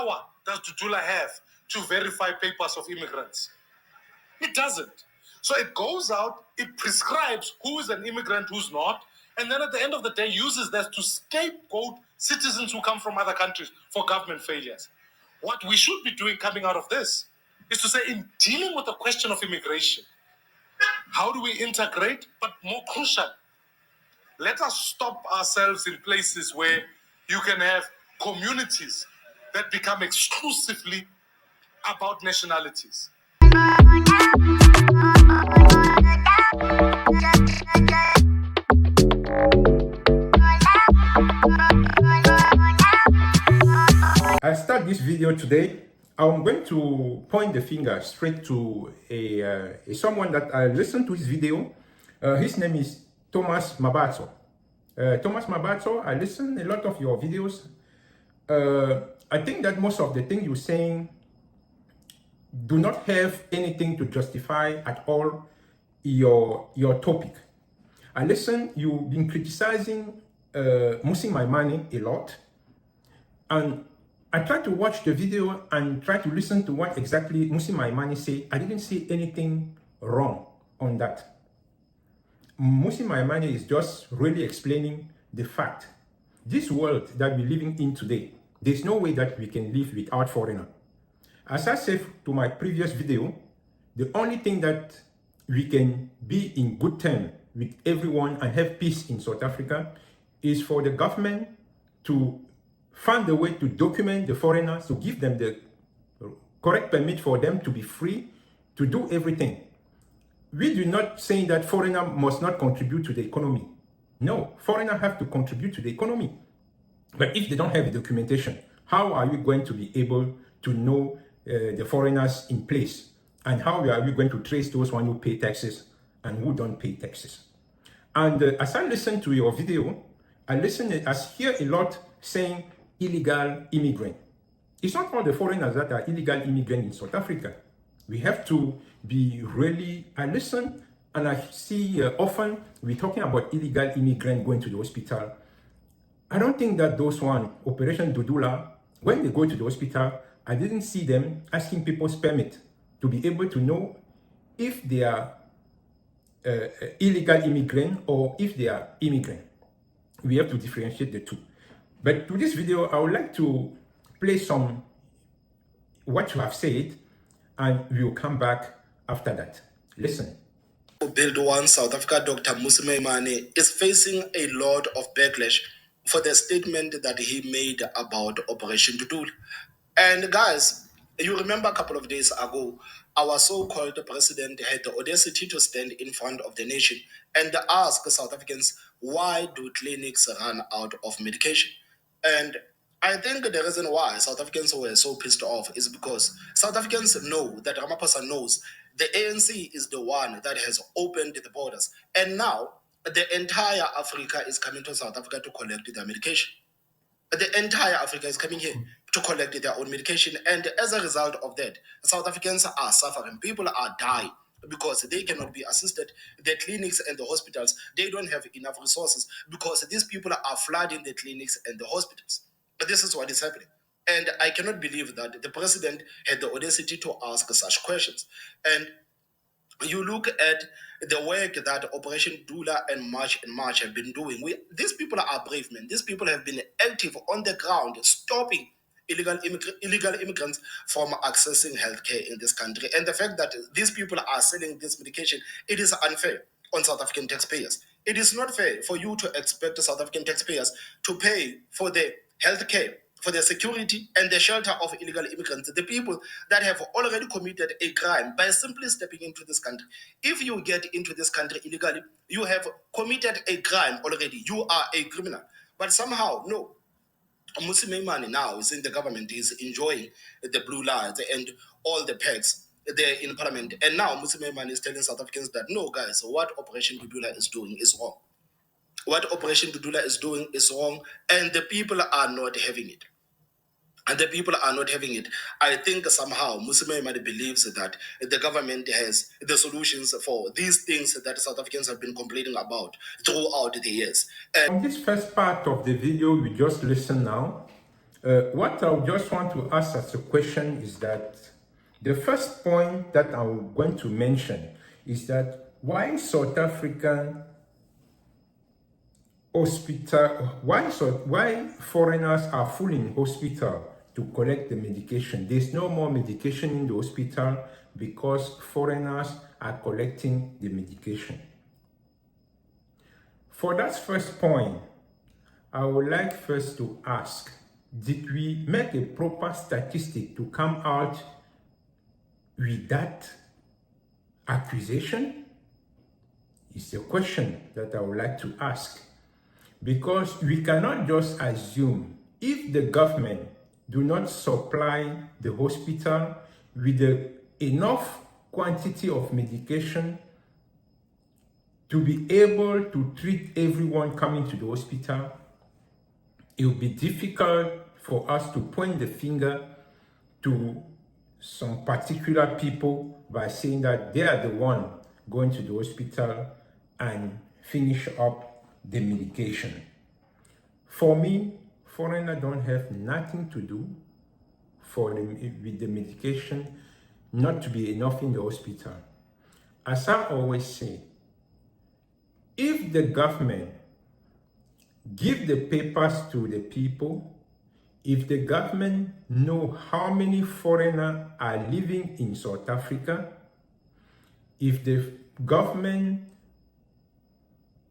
power does Dudula have to verify papers of immigrants? It doesn't. So it goes out, it prescribes who is an immigrant, who's not, and then at the end of the day uses that to scapegoat citizens who come from other countries for government failures. What we should be doing coming out of this is to say, in dealing with the question of immigration, how do we integrate? But more crucial, let us stop ourselves in places where you can have communities that become exclusively about nationalities. I start this video today. I'm going to point the finger straight to someone that I listened to his video. His name is Thomas Mabato. Thomas Mabato, I listened a lot of your videos. I think that most of the things you're saying do not have anything to justify at all your topic. I listen, you've been criticizing Musi Maimane a lot, and I tried to watch the video and try to listen to what exactly Musi Maimane said. I didn't see anything wrong on that. Musi Maimane is just really explaining the fact. This world that we're living in today, there's no way that we can live without foreigners. As I said to my previous video, the only thing that we can be in good terms with everyone and have peace in South Africa is for the government to find a way to document the foreigners, to give them the correct permit for them to be free to do everything. We do not say that foreigners must not contribute to the economy. No, foreigners have to contribute to the economy. But if they don't have the documentation, how are you going to be able to know the foreigners in place? And how are we going to trace those who pay taxes and who don't pay taxes? And as I listen to your video, I hear a lot saying illegal immigrant. It's not all the foreigners that are illegal immigrants in South Africa. We have to be really, I listen and I see often we're talking about illegal immigrants going to the hospital. I don't think that those one, Operation Dudula, when they go to the hospital, I didn't see them asking people's permit to be able to know if they are illegal immigrant or if they are immigrant. We have to differentiate the two. But to this video, I would like to play some what you have said, and we will come back after that. Listen. Build One South Africa, Dr. Musi Maimane is facing a lot of backlash for the statement that he made about Operation Dudula. And guys, you remember a couple of days ago, our so-called president had the audacity to stand in front of the nation and ask South Africans, why do clinics run out of medication? And I think the reason why South Africans were so pissed off is because South Africans know that Ramaphosa knows the ANC is the one that has opened the borders. And now the entire Africa is coming to South Africa to collect their medication. The entire Africa is coming here to collect their own medication. And as a result of that, South Africans are suffering. People are dying because they cannot be assisted. The clinics and the hospitals, they don't have enough resources because these people are flooding the clinics and the hospitals. But this is what is happening. And I cannot believe that the president had the audacity to ask such questions. And you look at the work that Operation Dudula and March have been doing. These people are brave men. These people have been active on the ground, stopping illegal immigrants from accessing healthcare in this country. And the fact that these people are selling this medication, it is unfair on South African taxpayers. It is not fair for you to expect the South African taxpayers to pay for the healthcare, for the security and the shelter of illegal immigrants, the people that have already committed a crime by simply stepping into this country. If you get into this country illegally, you have committed a crime already. You are a criminal. But somehow, no. Musi Maimane now is in the government, is enjoying the blue lights and all the perks there in parliament. And now Musi Maimane is telling South Africans that, no, guys, what Operation Dudula is doing is wrong. What Operation Dudula is doing is wrong, and the people are not having it. And the people are not having it. I think somehow Musi Maimane believes that the government has the solutions for these things that South Africans have been complaining about throughout the years. On this first part of the video we just listened now, what I just want to ask as a question is that the first point that I'm going to mention is that why South African hospital, why foreigners are full in hospital to collect the medication? There's no more medication in the hospital because foreigners are collecting the medication. For that first point, I would like first to ask, did we make a proper statistic to come out with that accusation? It's a question that I would like to ask. Because we cannot just assume if the government do not supply the hospital with enough quantity of medication to be able to treat everyone coming to the hospital, it will be difficult for us to point the finger to some particular people by saying that they are the one going to the hospital and finish up the medication. For me, foreigners don't have nothing to do with the medication not to be enough in the hospital. As I always say, if the government give the papers to the people, if the government know how many foreigners are living in South Africa, if the government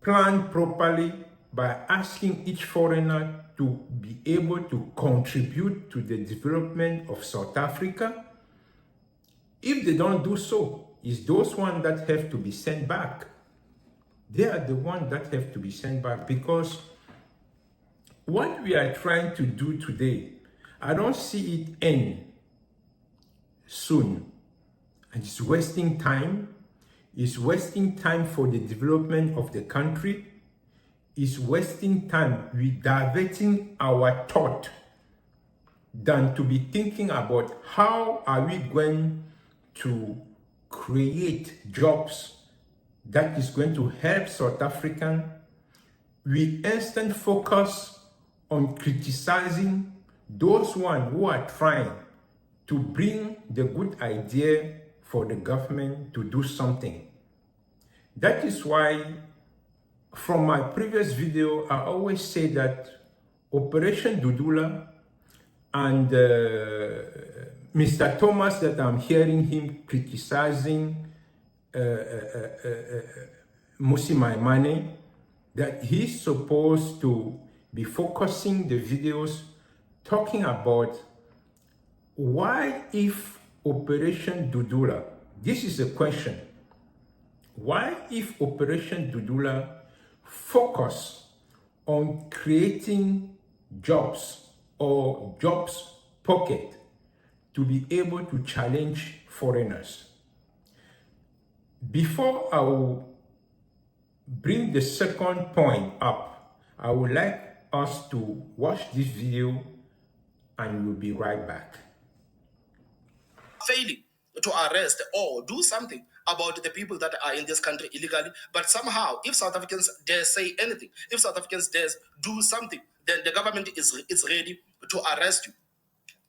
plan properly by asking each foreigner to be able to contribute to the development of South Africa, if they don't do so, it's those ones that have to be sent back. They are the ones that have to be sent back, because what we are trying to do today, I don't see it end soon. And it's wasting time. It's wasting time for the development of the country. It's wasting time with diverting our thought than to be thinking about how are we going to create jobs that is going to help South African with instant focus on criticizing those ones who are trying to bring the good idea for the government to do something. That is why from my previous video, I always say that Operation Dudula and Mr. Thomas, that I'm hearing him criticizing Mmusi Maimane, that he's supposed to be focusing the videos talking about why if Operation Dudula, this is a question, why if Operation Dudula focus on creating jobs or jobs pocket to be able to challenge foreigners? Before I will bring the second point up, I would like us to watch this video and we'll be right back. Failing to arrest or do something about the people that are in this country illegally, but somehow, if South Africans dare say anything, if South Africans dare do something, then the government is ready to arrest you.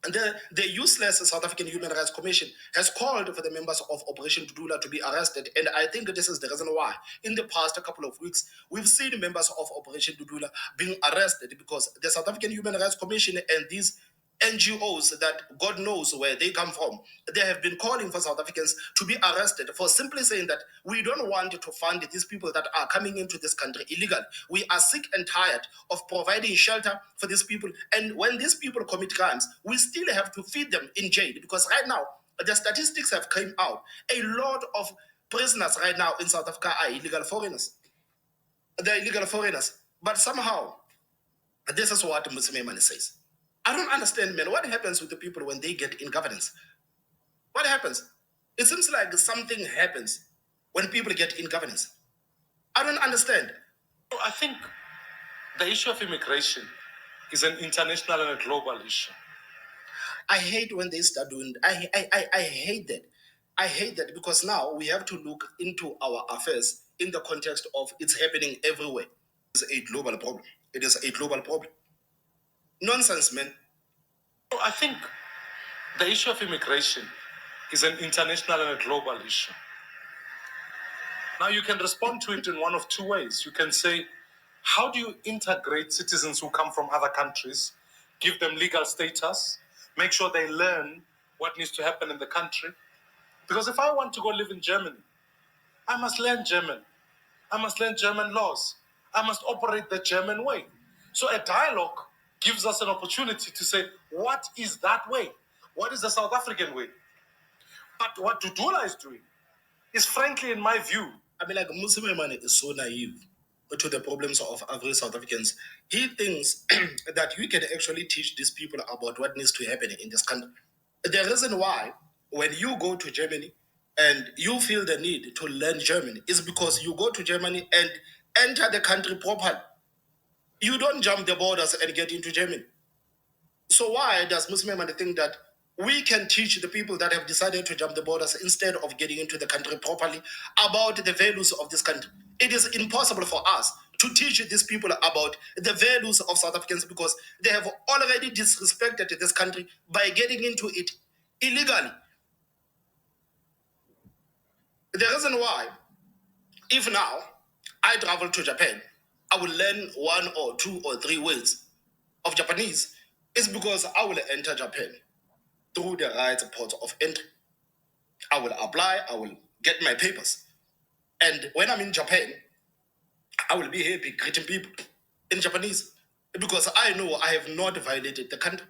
And the useless South African Human Rights Commission has called for the members of Operation Dudula to be arrested. And I think this is the reason why in the past couple of weeks, we've seen members of Operation Dudula being arrested, because the South African Human Rights Commission and these NGOs that God knows where they come from, they have been calling for South Africans to be arrested for simply saying that we don't want to fund these people that are coming into this country illegally. We are sick and tired of providing shelter for these people. And when these people commit crimes, we still have to feed them in jail, because right now, the statistics have come out. A lot of prisoners right now in South Africa are illegal foreigners. They're illegal foreigners. But somehow, this is what Mmusi Maimane says. I don't understand, man. What happens with the people when they get in governance? What happens? It seems like something happens when people get in governance. I don't understand. I think the issue of immigration is an international and a global issue. I hate when they start doing. I hate that. I hate that, because now we have to look into our affairs in the context of it's happening everywhere. It's a global problem. It is a global problem. Nonsense, man. So I think the issue of immigration is an international and a global issue. Now, you can respond to it in one of two ways. You can say, how do you integrate citizens who come from other countries, give them legal status, make sure they learn what needs to happen in the country? Because if I want to go live in Germany, I must learn German. I must learn German laws. I must operate the German way. So a dialogue gives us an opportunity to say, what is that way? What is the South African way? But what Dudula is doing is, frankly, in my view, I mean, like, Muslim is so naive to the problems of average South Africans. He thinks that we can actually teach these people about what needs to happen in this country. The reason why, when you go to Germany and you feel the need to learn German, is because you go to Germany and enter the country properly. You don't jump the borders and get into Germany. So why does Muslim think that we can teach the people that have decided to jump the borders instead of getting into the country properly about the values of this country? It is impossible for us to teach these people about the values of South Africans because they have already disrespected this country by getting into it illegally. The reason why, if now I travel to Japan, I will learn 1 or 2 or 3 words of Japanese, is because I will enter Japan through the right port of entry. I will apply, I will get my papers. And when I'm in Japan, I will be happy greeting people in Japanese because I know I have not violated the country.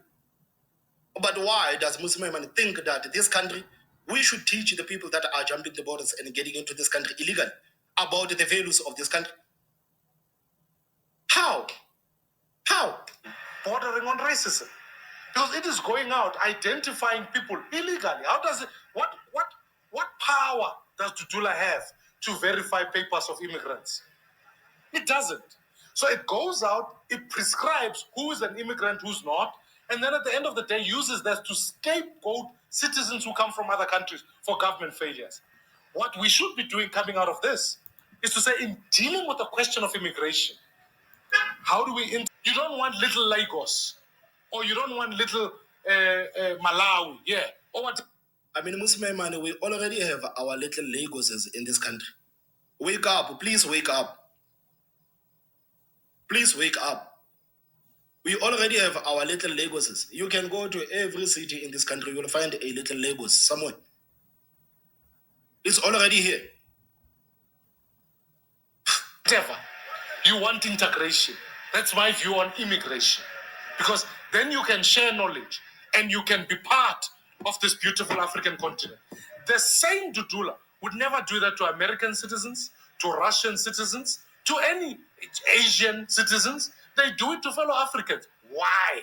But why does Muslim think that this country, we should teach the people that are jumping the borders and getting into this country illegally about the values of this country? How? How? Bordering on racism. Because it is going out, identifying people illegally. How does it, what power does Dudula have to verify papers of immigrants? It doesn't. So it goes out, it prescribes who is an immigrant, who's not, and then at the end of the day uses that to scapegoat citizens who come from other countries for government failures. What we should be doing coming out of this is to say, in dealing with the question of immigration, how do we... You don't want little Lagos, or you don't want little Malawi, yeah, or what? I mean, Muslim we already have our little Lagoses in this country. Wake up, please wake up. Please wake up. We already have our little Lagoses. You can go to every city in this country, you will find a little Lagos somewhere. It's already here. Whatever. You want integration. That's my view on immigration. Because then you can share knowledge and you can be part of this beautiful African continent. The same Dudula would never do that to American citizens, to Russian citizens, to any Asian citizens. They do it to fellow Africans. Why?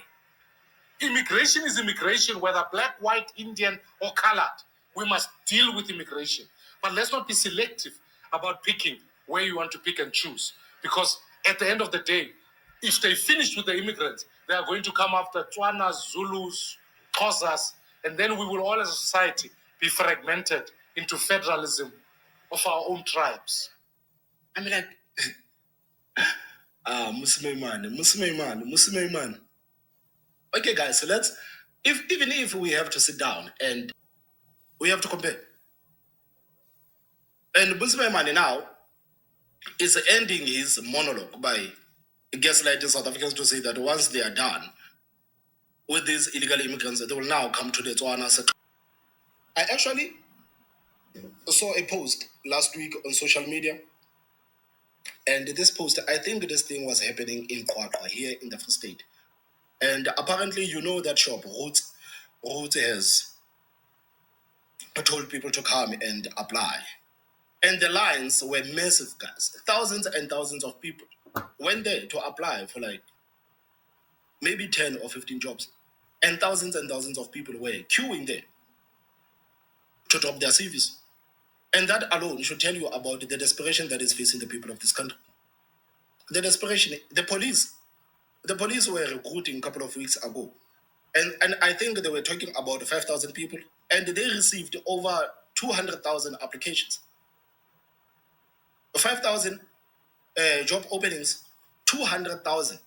Immigration is immigration, whether black, white, Indian, or colored. We must deal with immigration. But let's not be selective about picking where you want to pick and choose. Because at the end of the day, if they finish with the immigrants, they are going to come after Tswanas, Zulus, Xhosas, and then we will all as a society be fragmented into federalism of our own tribes. I mean, like, Muslim man. Okay, guys, so let's, even if we have to sit down and we have to compare. And Muslim man now is ending his monologue by gaslighting South Africans to say that once they are done with these illegal immigrants, they will now come to the Tswana sector. I actually saw a post last week on social media, and this post, I think this thing was happening in Kwakwa here in the Free State. And apparently, you know that shop, Roots has told people to come and apply. And the lines were massive, guys. Thousands and thousands of people went there to apply for like maybe 10 or 15 jobs. And thousands of people were queuing there to drop their CVs. And that alone should tell you about the desperation that is facing the people of this country. The desperation, the police were recruiting a couple of weeks ago. And I think they were talking about 5,000 people. And they received over 200,000 applications. 5,000 job openings, 200,000.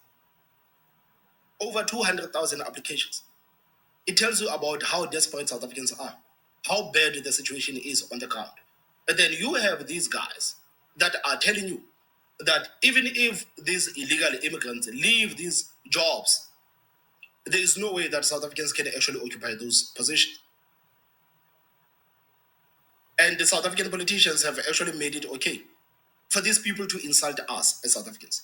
Over 200,000 applications. It tells you about how desperate South Africans are, how bad the situation is on the ground. And then you have these guys that are telling you that even if these illegal immigrants leave these jobs, there is no way that South Africans can actually occupy those positions. And the South African politicians have actually made it okay for these people to insult us as South Africans.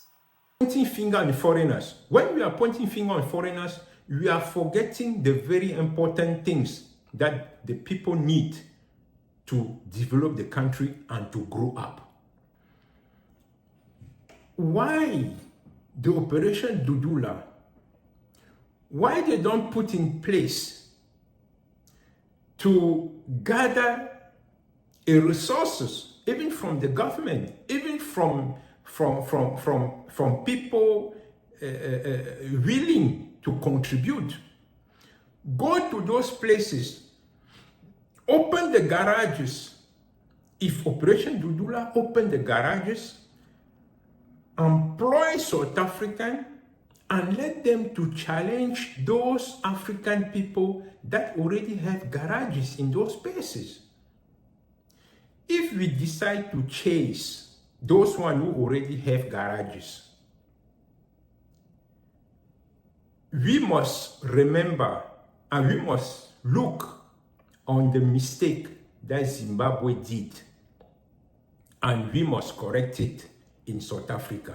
Pointing finger on foreigners. When we are pointing finger on foreigners, we are forgetting the very important things that the people need to develop the country and to grow up. Why the Operation Dudula? Why they don't put in place to gather resources, even from the government, even from people willing to contribute? Go to those places, open the garages. If Operation Dudula open the garages, employ South African and let them to challenge those African people that already have garages in those places. If we decide to chase those ones who already have garages, we must remember and we must look on the mistake that Zimbabwe did, and we must correct it in South Africa.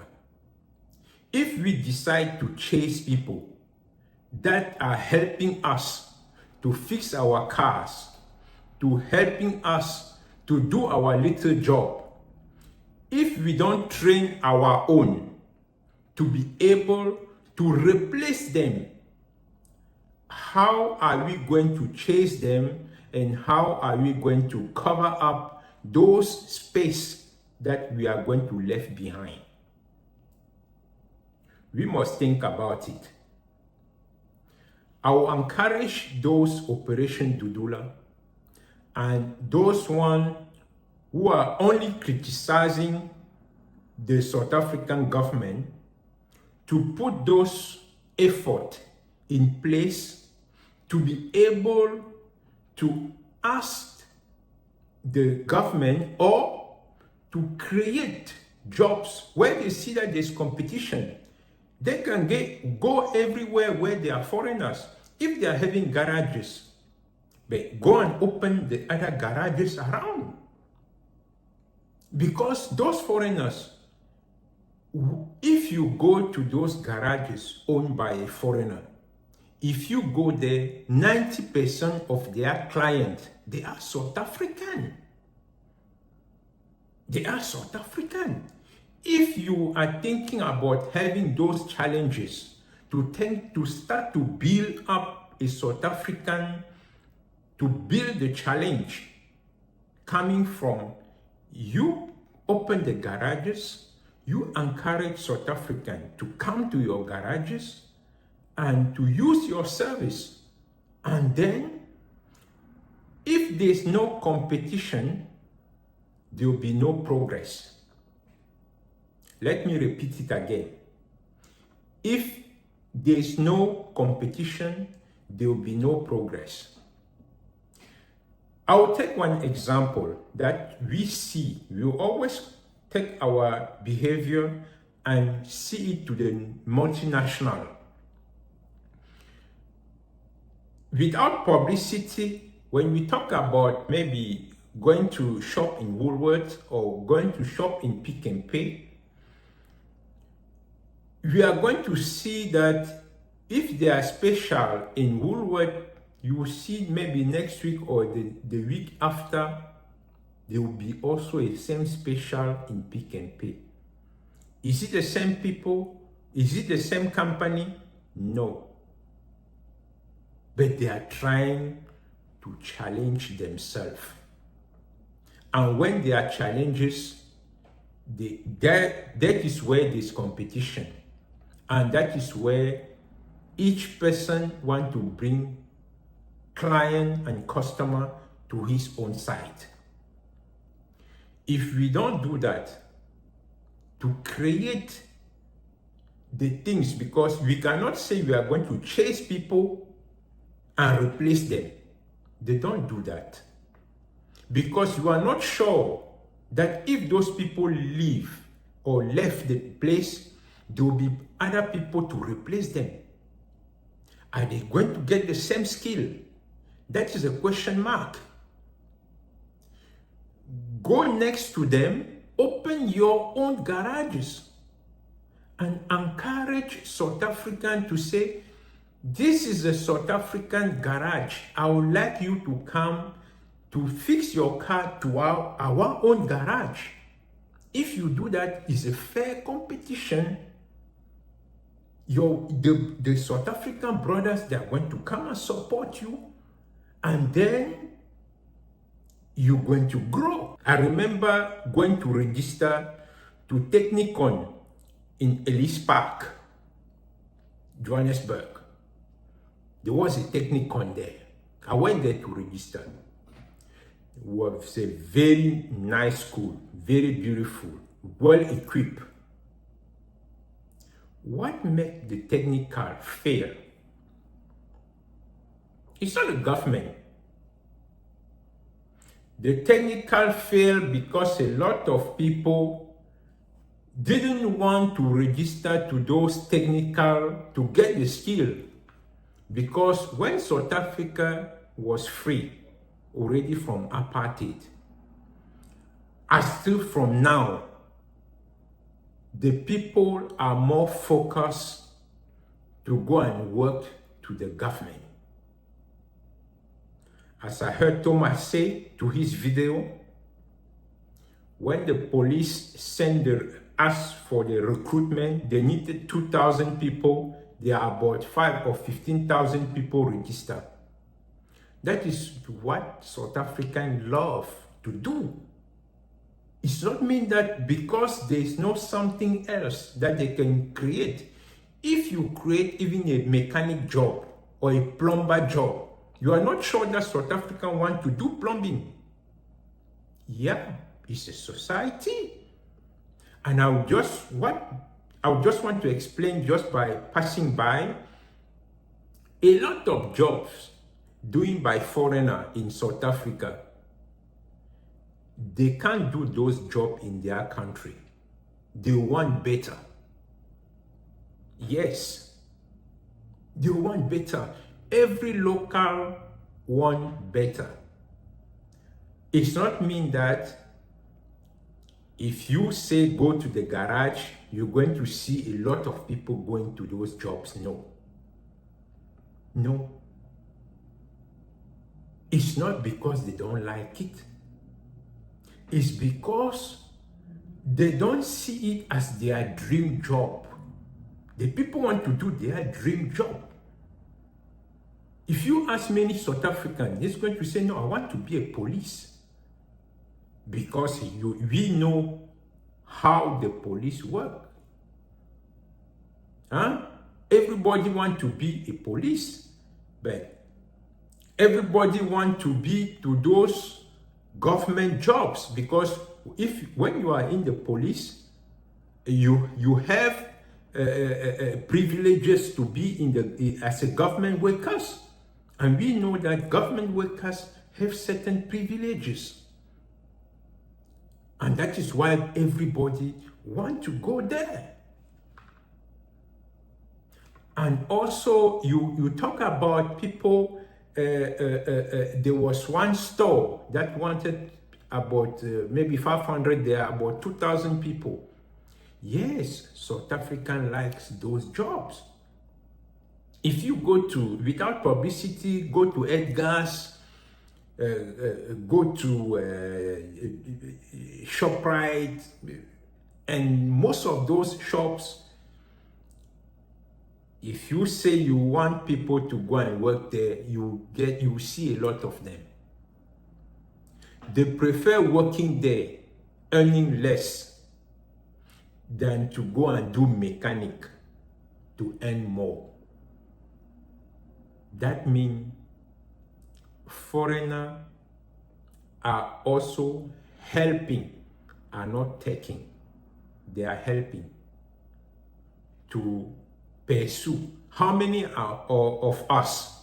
If we decide to chase people that are helping us to fix our cars, to helping us to do our little job, if we don't train our own to be able to replace them, how are we going to chase them, and how are we going to cover up those space that we are going to leave behind? We must think about it. I will encourage those Operation Dudula and those one who are only criticizing the South African government to put those efforts in place to be able to ask the government or to create jobs where they see that there's competition. They can go everywhere where there are foreigners. If they are having garages, they go and open the other garages around. Because those foreigners, if you go to those garages owned by a foreigner, if you go there, 90% of their clients, they are South African. They are South African. If you are thinking about having those challenges, to start to build up a South African, to build the challenge coming from you open the garages, you encourage South African to come to your garages and to use your service. And then, if there's no competition, there will be no progress. Let me repeat it again. If there's no competition, there will be no progress. I'll take one example that we see. We always take our behavior and see it to the multinational. Without publicity, when we talk about maybe going to shop in Woolworths or going to shop in Pick and Pay, we are going to see that if they are special in Woolworths, you will see maybe next week or the week after, there will be also a same special in Pick and Pay. Is it the same people? Is it the same company? No. But they are trying to challenge themselves. And when there are challenges, that is where there's competition. And that is where each person wants to bring client and customer to his own side. If we don't do that, to create the things, because we cannot say we are going to chase people and replace them. They don't do that. Because you are not sure that if those people leave or left the place, there will be other people to replace them. Are they going to get the same skill? That is a question mark. Go next to them, open your own garages, and encourage South African to say, this is a South African garage. I would like you to come to fix your car to our own garage. If you do that, it's a fair competition. The South African brothers, they are going to come and support you, and then you're going to grow. I remember going to register to Technicon in Ellis Park, Johannesburg. There was a Technicon there. I went there to register. It was a very nice school, very beautiful, well equipped. What made the technical fail? It's not the government. The technical failed because a lot of people didn't want to register to those technical to get the skill. Because when South Africa was free, already from apartheid, and still from now, the people are more focused to go and work to the government. As I heard Thomas say to his video, when the police asked for the recruitment, they needed 2,000 people. There are about 5,000 or 15,000 people registered. That is what South Africans love to do. It's not mean that because there is no something else that they can create. If you create even a mechanic job or a plumber job, you are not sure that South Africans want to do plumbing. Yeah, it's a society. And I would just want to explain, just by passing by, a lot of jobs doing by foreigner in South Africa, they can't do those jobs in their country. They want better. Yes, they want better. Every local want better. It's not mean that if you say go to the garage, you're going to see a lot of people going to those jobs. No. No. It's not because they don't like it. It's because they don't see it as their dream job. The people want to do their dream job. If you ask many South Africans, they're going to say, no, I want to be a police. Because we know how the police work. Huh? Everybody want to be a police, but everybody want to be to those government jobs, because when you are in the police, you have privileges to be as a government workers, and we know that government workers have certain privileges. And that is why everybody wants to go there. And also, you talk about people, there was one store that wanted about maybe 500, there are about 2,000 people. Yes, South African likes those jobs. If you go to, without publicity, go to Edgar's, go to ShopRite, and most of those shops, if you say you want people to go and work there, you see a lot of them. They prefer working there, earning less, than to go and do mechanic to earn more. That means foreigners are also helping, are not taking. They are helping to pursue. How many of us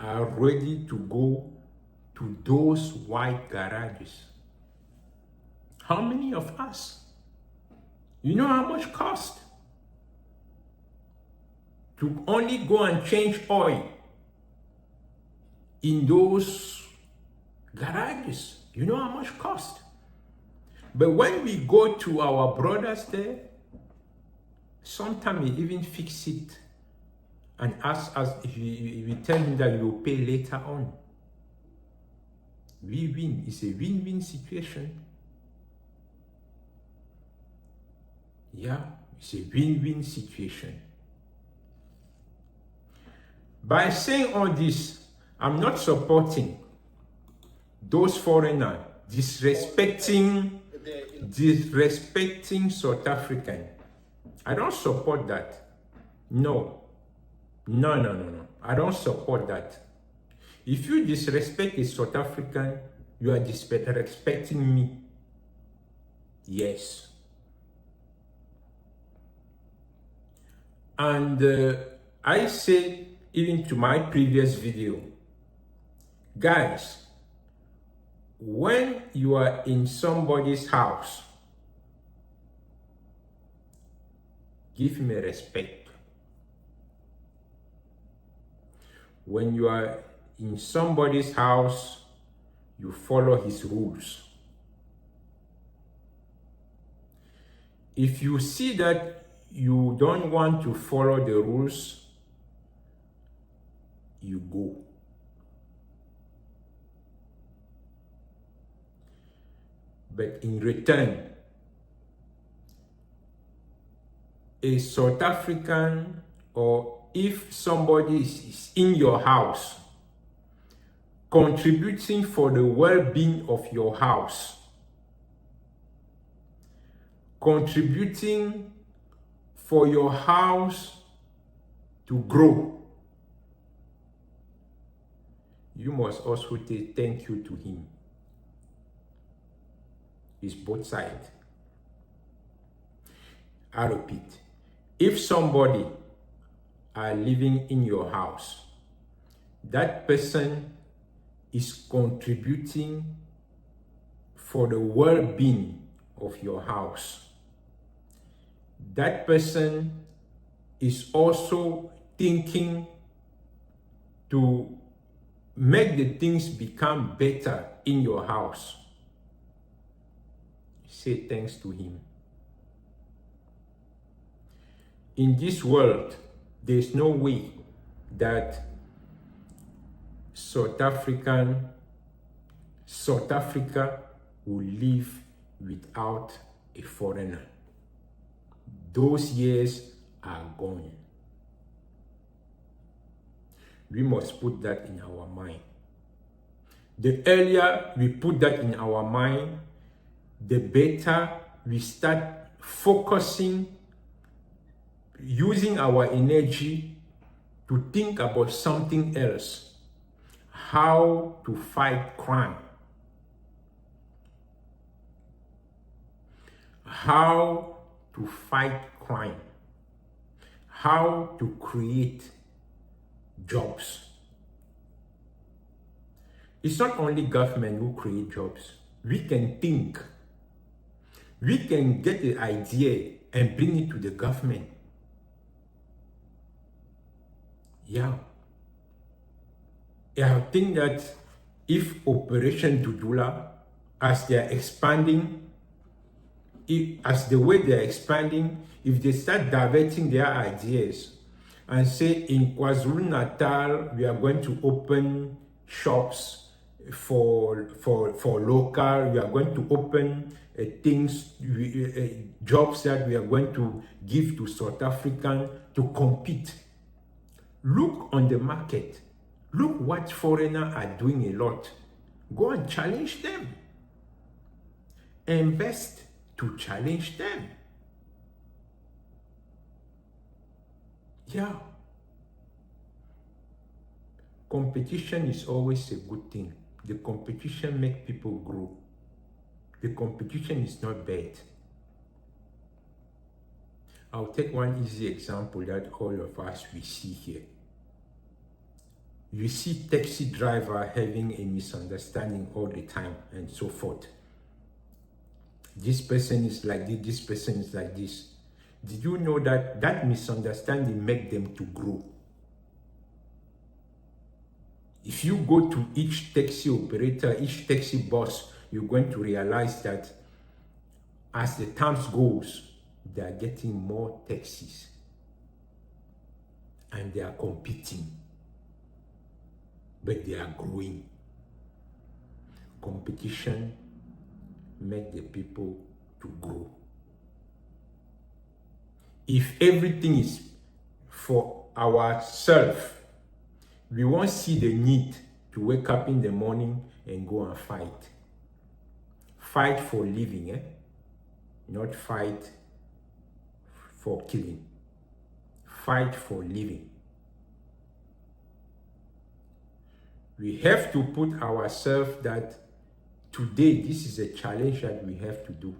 are ready to go to those white garages? How many of us? You know how much cost to only go and change oil in those garages? You know how much cost? But when we go to our brothers there, sometimes we even fix it and ask us, if we tell him that you will pay later on. We win. It's a win-win situation. Yeah, it's a win-win situation. By saying all this, I'm not supporting those foreigners disrespecting South African. I don't support that. No. I don't support that. If you disrespect a South African, you are disrespecting me. Yes. And I said, even to my previous video, guys, when you are in somebody's house, give him a respect. When you are in somebody's house, you follow his rules. If you see that you don't want to follow the rules, you go. But in return, a South African, or if somebody is in your house, contributing for the well-being of your house, contributing for your house to grow, you must also say thank you to him. It's both sides. I repeat, if somebody are living in your house, that person is contributing for the well-being of your house. That person is also thinking to make the things become better in your house. Say thanks to him. In this world, there's no way that South Africa will live without a foreigner. Those years are gone. We must put that in our mind. The earlier we put that in our mind, the better we start focusing, using our energy to think about something else. How to fight crime. How to fight crime. How to create jobs. It's not only government who create jobs. We can think. We can get the idea and bring it to the government. Yeah. I think that if Operation Dudula, as they are expanding, as the way they are expanding, if they start diverting their ideas and say in KwaZulu-Natal, we are going to open shops for local, we are going to open jobs that we are going to give to South African to compete. Look on the market. Look what foreigners are doing a lot. Go and challenge them. Invest to challenge them. Yeah. Competition is always a good thing. The competition makes people grow. The competition is not bad. I'll take one easy example that all of us we see here. You see taxi driver having a misunderstanding all the time and so forth. This person is like this person is like this. Did you know that that misunderstanding make them to grow? If you go to each taxi operator, each taxi boss, you're going to realize that as the times goes, they are getting more taxis and they are competing, but they are growing. Competition make the people to grow. If everything is for ourselves, we won't see the need to wake up in the morning and go and fight. Fight for living, not fight for killing. Fight for living. We have to put ourselves that today this is a challenge that we have to do.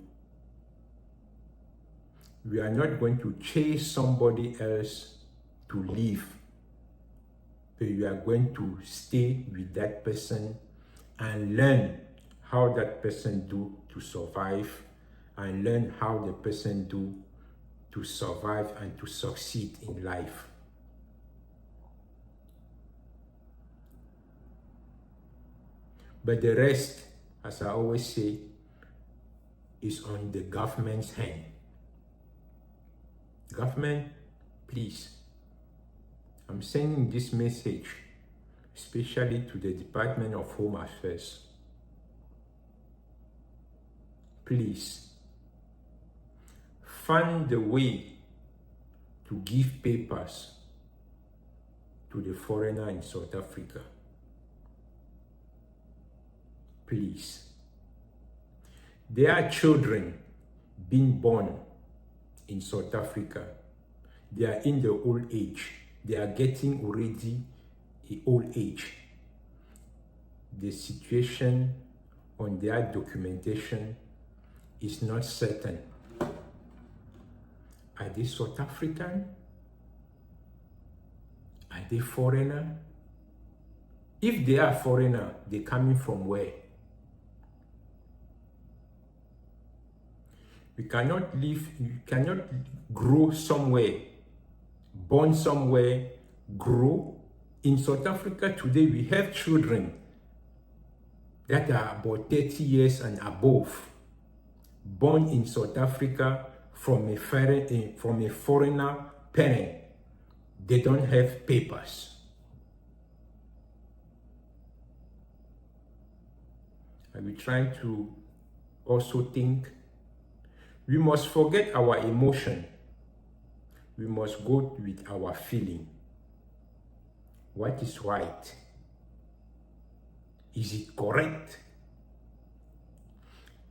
We are not going to chase somebody else to live, but we are going to stay with that person and learn how that person do to survive, and learn how the person do to survive and to succeed in life. But the rest, as I always say, is on the government's hand. Government, please, I'm sending this message especially to the Department of Home Affairs. Please, find the way to give papers to the foreigner in South Africa. Please. There are children being born in South Africa. They are in the old age. They are getting already an old age. The situation on their documentation is not certain. Are they South African? Are they foreigner? If they are foreigner, they're coming from where? You cannot live, you cannot grow somewhere, born somewhere, grow. In South Africa today, we have children that are about 30 years and above, born in South Africa from a foreigner parent. They don't have papers. Are we trying to also think? We must forget our emotion. We must go with our feeling. What is right? Is it correct?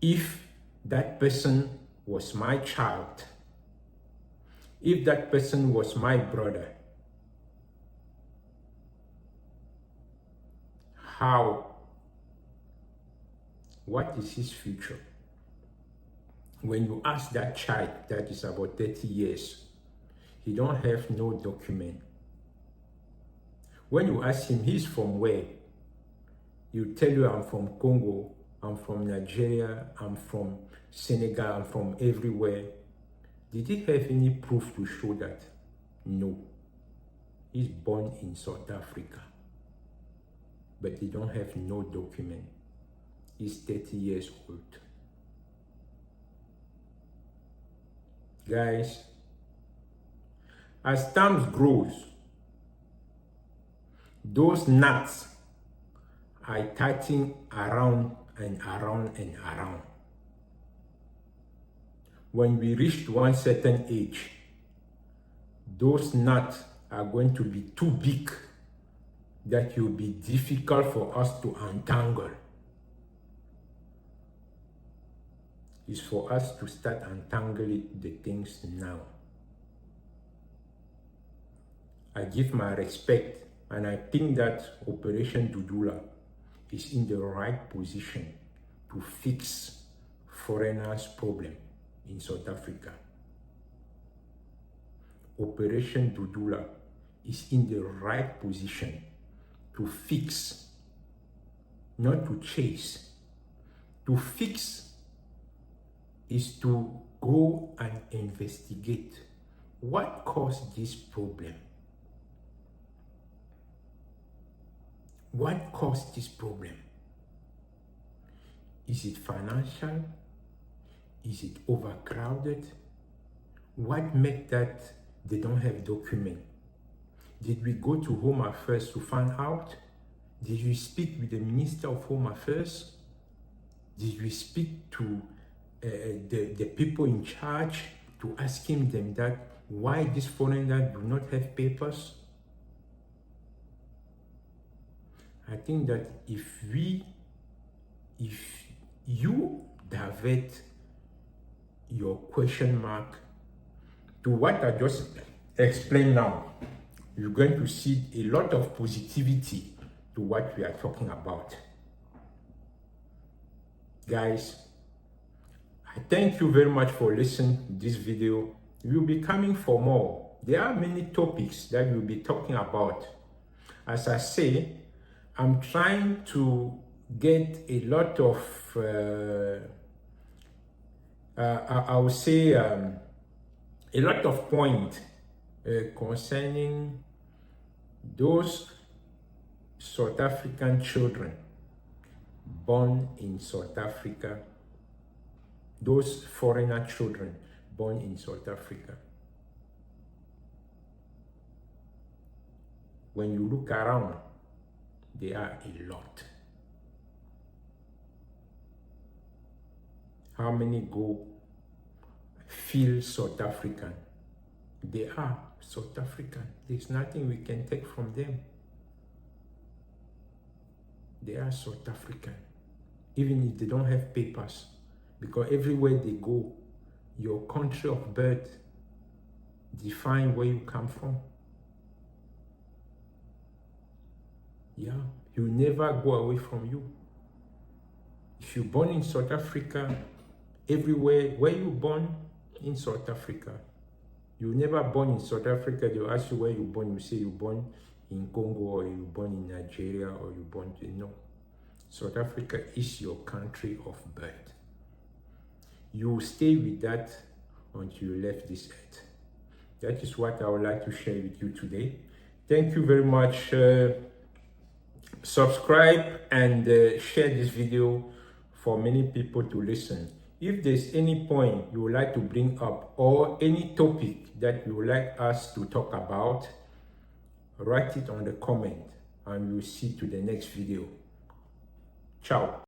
If that person was my child, if that person was my brother, how? What is his future? When you ask that child that is about 30 years, he don't have no document. When you ask him, he's from where? He'll tell you, I'm from Congo, I'm from Nigeria, I'm from Senegal, I'm from everywhere. Did he have any proof to show that? No. He's born in South Africa, but he don't have no document. He's 30 years old. Guys, as time grows, those nuts are tightening around and around and around. When we reach one certain age, those nuts are going to be too big that it will be difficult for us to untangle. Is for us to start untangling the things now. I give my respect, and I think that Operation Dudula is in the right position to fix foreigners' problem in South Africa. Operation Dudula is in the right position to fix, not to chase. To fix is to go and investigate what caused this problem. What caused this problem? Is it financial? Is it overcrowded? What made that they don't have document? Did we go to Home Affairs to find out? Did we speak with the Minister of Home Affairs? Did we speak to the people in charge to asking them that why these foreigners do not have papers? I think that if you divert your question mark to what I just explained now, you're going to see a lot of positivity to what we are talking about. Guys, I thank you very much for listening to this video. We'll be coming for more. There are many topics that we'll be talking about. As I say, I'm trying to get a lot of, I would say, a lot of points concerning those South African children born in South Africa, those foreigner children born in South Africa. When you look around, there are a lot. How many go feel South African? They are South African. There's nothing we can take from them. They are South African, even if they don't have papers, because everywhere they go, your country of birth define where you come from. Yeah, you never go away from you. If you're born in South Africa, everywhere where you born in South Africa, you never born in South Africa, they'll ask you where you born, you say you born in Congo, or you born in Nigeria, or you born in, no. South Africa is your country of birth. You will stay with that until you left this earth. That is what I would like to share with you today. Thank you very much. Subscribe and share this video for many people to listen. If there's any point you would like to bring up or any topic that you would like us to talk about, write it on the comment and we'll see to the next video. Ciao.